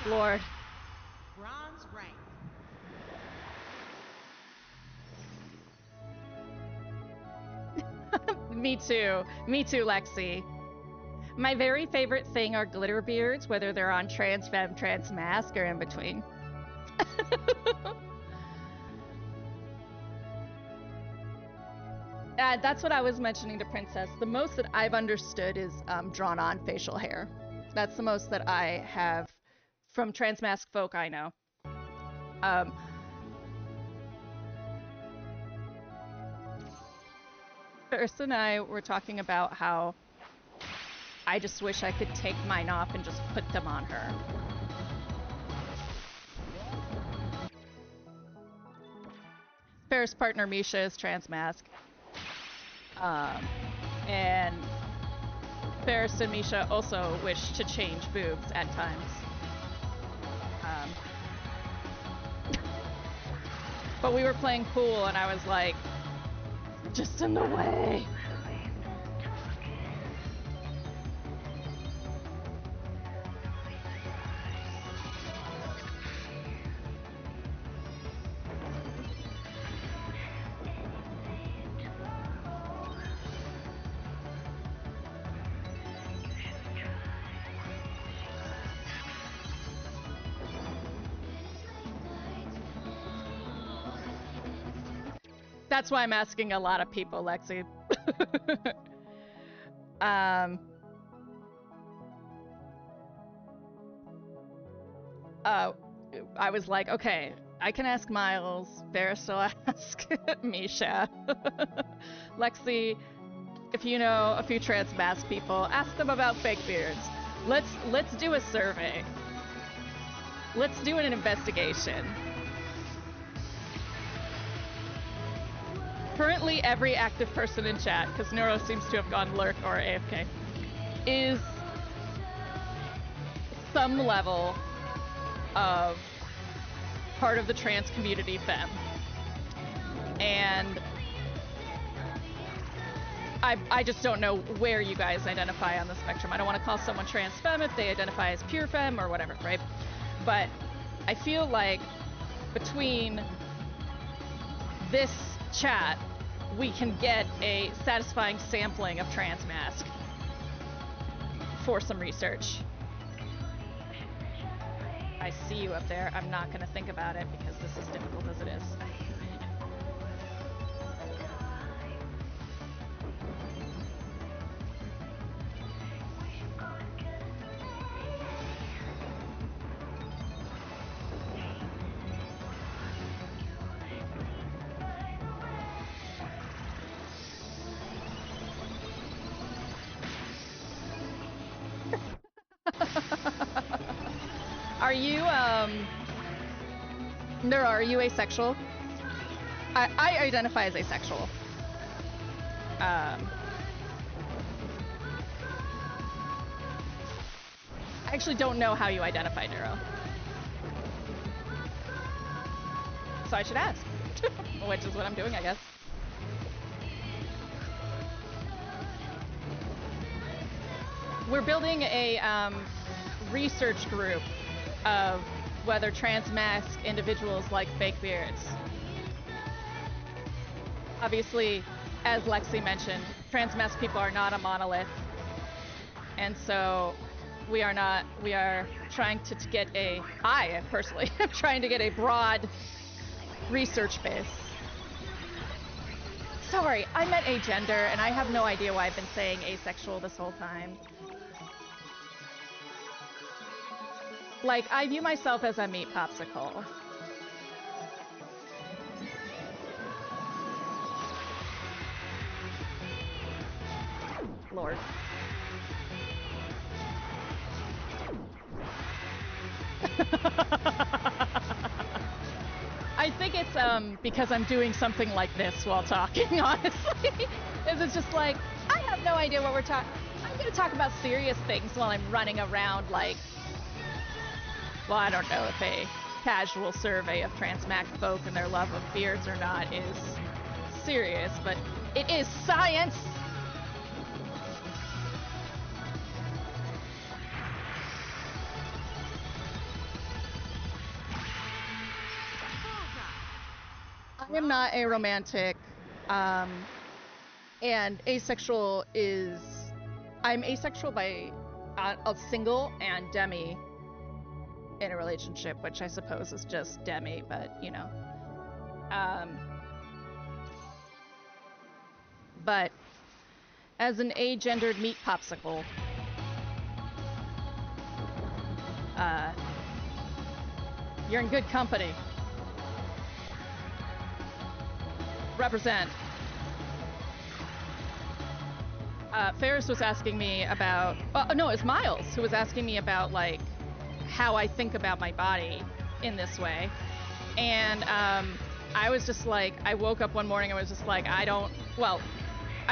Lord. Bronze rank. Me too, Lexi. My very favorite thing are glitter beards, whether they're on trans femme, trans mask, or in between. That's what I was mentioning to Princess. The most that I've understood is drawn on facial hair. That's the most that I have from trans mask folk I know. First and I were talking about how I just wish I could take mine off and just put them on her. Ferris' partner Misha is trans mask. And Ferris and Misha also wish to change boobs at times. But we were playing pool and I was like, just in the way. That's why I'm asking a lot of people, Lexi. I was like, okay, I can ask Miles, Ferris will ask Misha. Lexi, if you know a few trans mask people, ask them about fake beards. Let's do a survey. Let's do an investigation. Currently, every active person in chat, because Neuro seems to have gone lurk or AFK, is some level of part of the trans community femme. And I just don't know where you guys identify on the spectrum. I don't want to call someone trans femme if they identify as pure femme or whatever, right? But I feel like between this chat, we can get a satisfying sampling of trans mask for some research. I see you up there. I'm not gonna think about it because this is difficult as it is. Are you, Nura, are you asexual? I identify as asexual. I actually don't know how you identify, Nura. So I should ask. Which is what I'm doing, I guess. We're building a research group of whether transmasc individuals like fake beards. Obviously, as Lexi mentioned, transmasc people are not a monolith. And so we are trying to get I personally am trying to get a broad research base. Sorry, I meant agender, and I have no idea why I've been saying asexual this whole time. Like, I view myself as a meat popsicle. Lord. I think it's because I'm doing something like this while talking, honestly. It's just like, I have no idea what we're talking. I'm gonna talk about serious things while I'm running around like, well, I don't know if a casual survey of transmac folk and their love of beards or not is serious, but it is science! I am not a romantic, and asexual is... I'm asexual by a single and demi in a relationship, which I suppose is just demi, but, you know. But as an agendered meat popsicle, you're in good company. Represent. Ferris was asking me about... no, it was Miles who was asking me about, like, how I think about my body in this way. And I was just like, I woke up one morning and was just like, I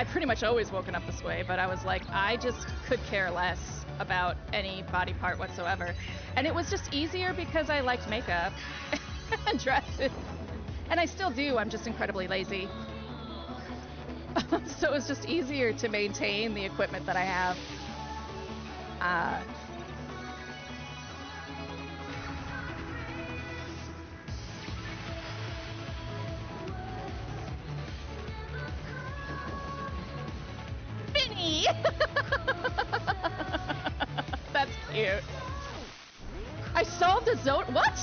pretty much always woken up this way, but I was like, I just could care less about any body part whatsoever. And it was just easier because I liked makeup and dresses. And I still do, I'm just incredibly lazy. So it was just easier to maintain the equipment that I have. Vinny! That's cute. I solved a zone. What?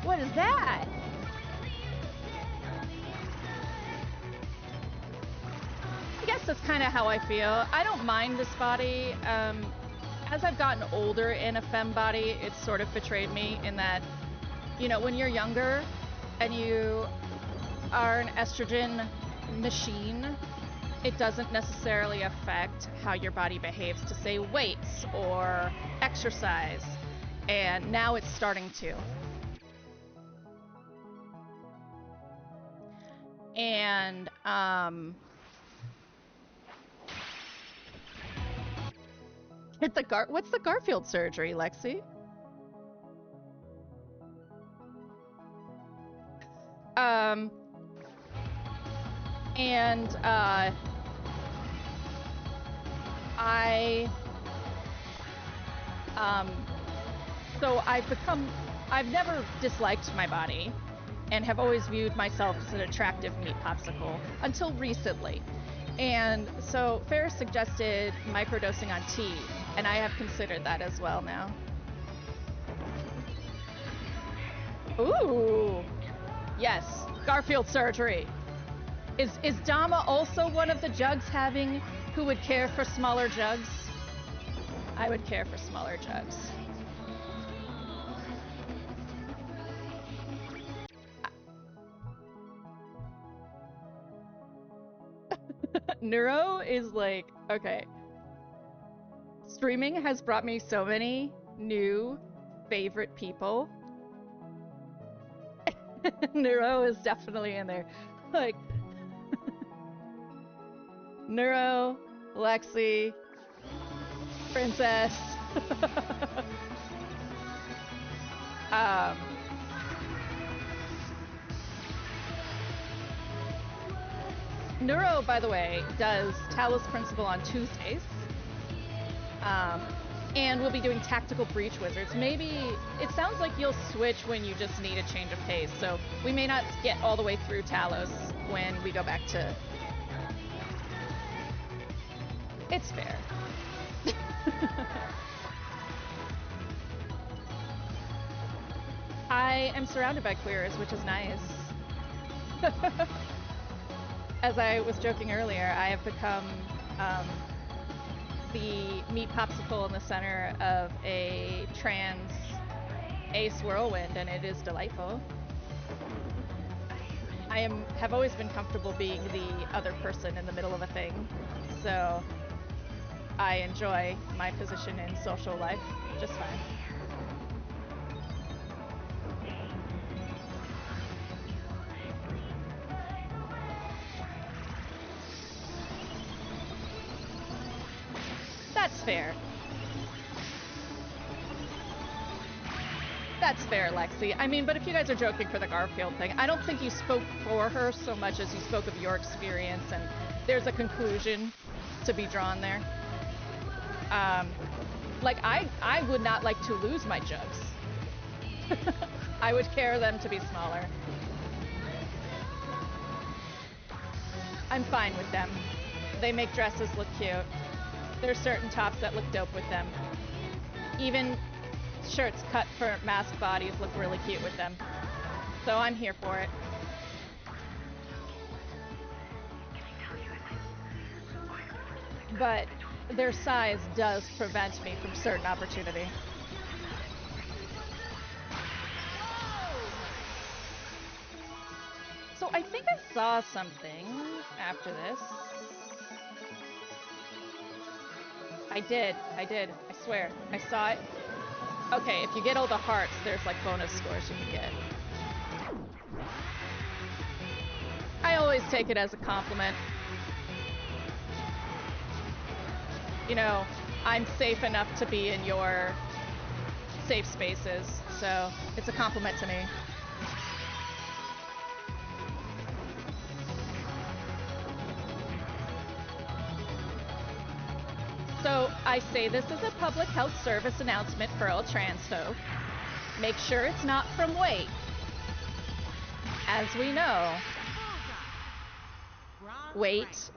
What is that? I guess that's kind of how I feel. I don't mind this body. As I've gotten older in a femme body, it's sort of betrayed me in that, you know, when you're younger and you are an estrogen machine, it doesn't necessarily affect how your body behaves to, say, weights or exercise. And now it's starting to. And, what's the Garfield surgery, Lexi? So I've never disliked my body and have always viewed myself as an attractive meat popsicle until recently. And so Ferris suggested microdosing on tea, and I have considered that as well now. Ooh, yes, Garfield surgery. Is Dama also one of the jugs who would care for smaller jugs? I would care for smaller jugs. Neuro is like, okay. Streaming has brought me so many new favorite people. Neuro is definitely in there. Like, Neuro, Lexi, Princess. um, Neuro, by the way, does Talos Principle on Tuesdays. And we'll be doing Tactical Breach Wizards. Maybe it sounds like you'll switch when you just need a change of pace, so we may not get all the way through Talos when we go back to... It's fair. I am surrounded by queers, which is nice. As I was joking earlier, I have become the meat popsicle in the center of a trans ace whirlwind, and it is delightful. I have always been comfortable being the other person in the middle of a thing, so I enjoy my position in social life just fine. That's fair. That's fair, Lexi. I mean, but if you guys are joking for the Garfield thing, I don't think you spoke for her so much as you spoke of your experience, and there's a conclusion to be drawn there. Like, I would not like to lose my jugs. I would care them to be smaller. I'm fine with them. They make dresses look cute. There's certain tops that look dope with them. Even shirts cut for masked bodies look really cute with them. So I'm here for it. But their size does prevent me from certain opportunity. So I think I saw something after this. I did, I swear. I saw it. Okay, if you get all the hearts, there's like bonus scores you can get. I always take it as a compliment. You know, I'm safe enough to be in your safe spaces, so it's a compliment to me. So I say this as a public health service announcement for all trans folk. Make sure it's not from weight. As we know, weight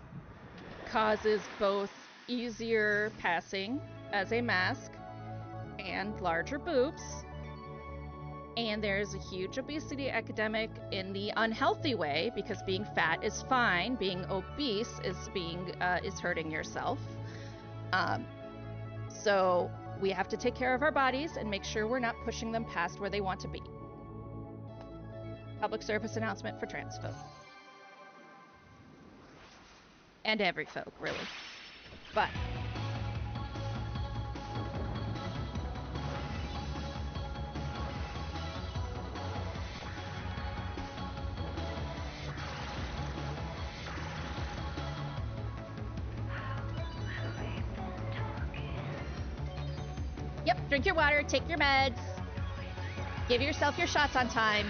causes both easier passing as a mask and larger boobs. And there's a huge obesity epidemic in the unhealthy way, because being fat is fine, being obese is hurting yourself. So we have to take care of our bodies and make sure we're not pushing them past where they want to be. Public service announcement for trans folk. And every folk, really. But yep, drink your water, take your meds, give yourself your shots on time,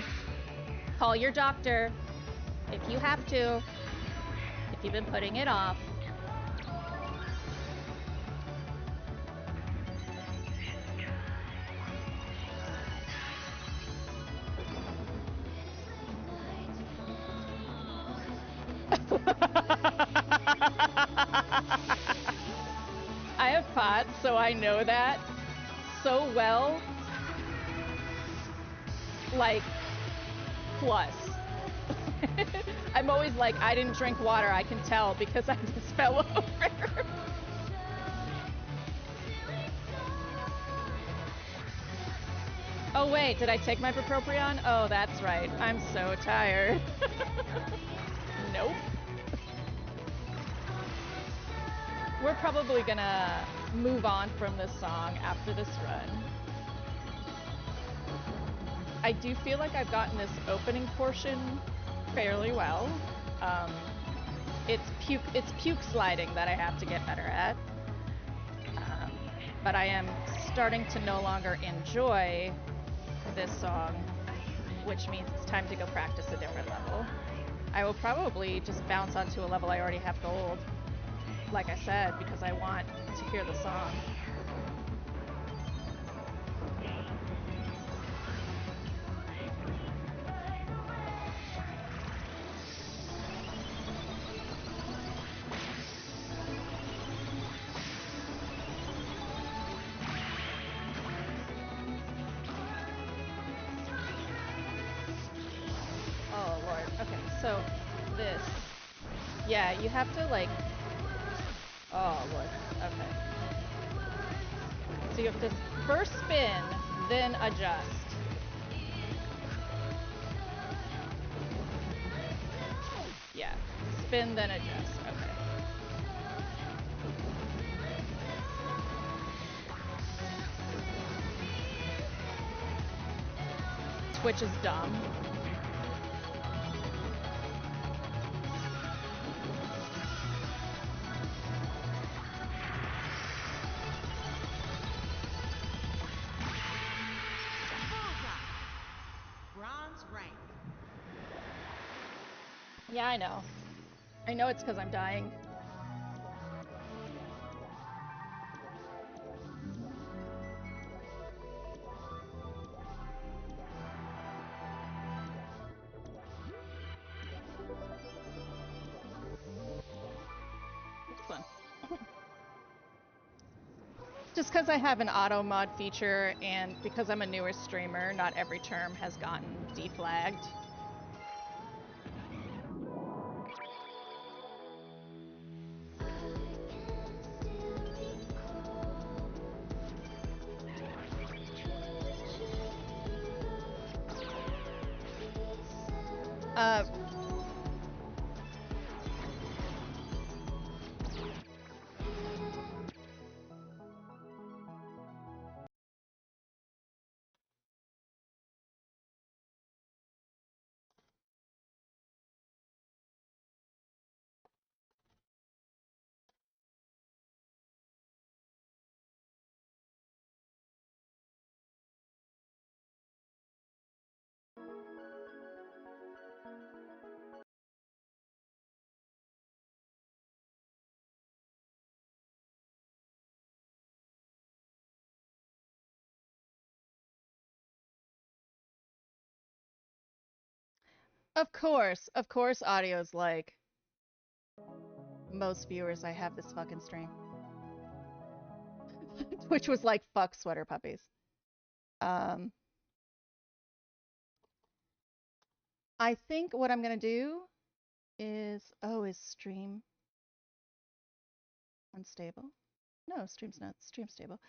call your doctor if you have to, if you've been putting it off. I have POTS, so I know that so well. Like, plus. I'm always like, I didn't drink water, I can tell because I just fell over. Oh wait, did I take my bupropion? Oh, that's right. I'm so tired. Nope. we're probably gonna move on from this song after this run. I do feel like I've gotten this opening portion fairly well. It's puke sliding that I have to get better at. But I am starting to no longer enjoy this song, which means it's time to go practice a different level. I will probably just bounce onto a level I already have gold, like I said, because I want to hear the song. Oh lord. Okay, so this. Yeah, you have to like. Oh lord. Okay. So you have to first spin, then adjust. Yeah. Spin, then adjust. Okay. Twitch is dumb. Bronze rank. Yeah, I know. I know it's because I'm dying. It's fun. Just because I have an auto mod feature and because I'm a newer streamer, not every term has gotten deflagged. Of course, audio's like most viewers. I have this fucking stream, which was like fuck sweater puppies. I think what I'm gonna do is is stream unstable? No, stream's not stream stable.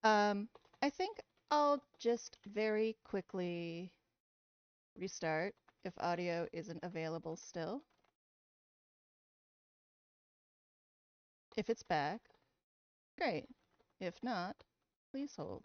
I think I'll just very quickly restart if audio isn't available still. If it's back, great. If not, please hold.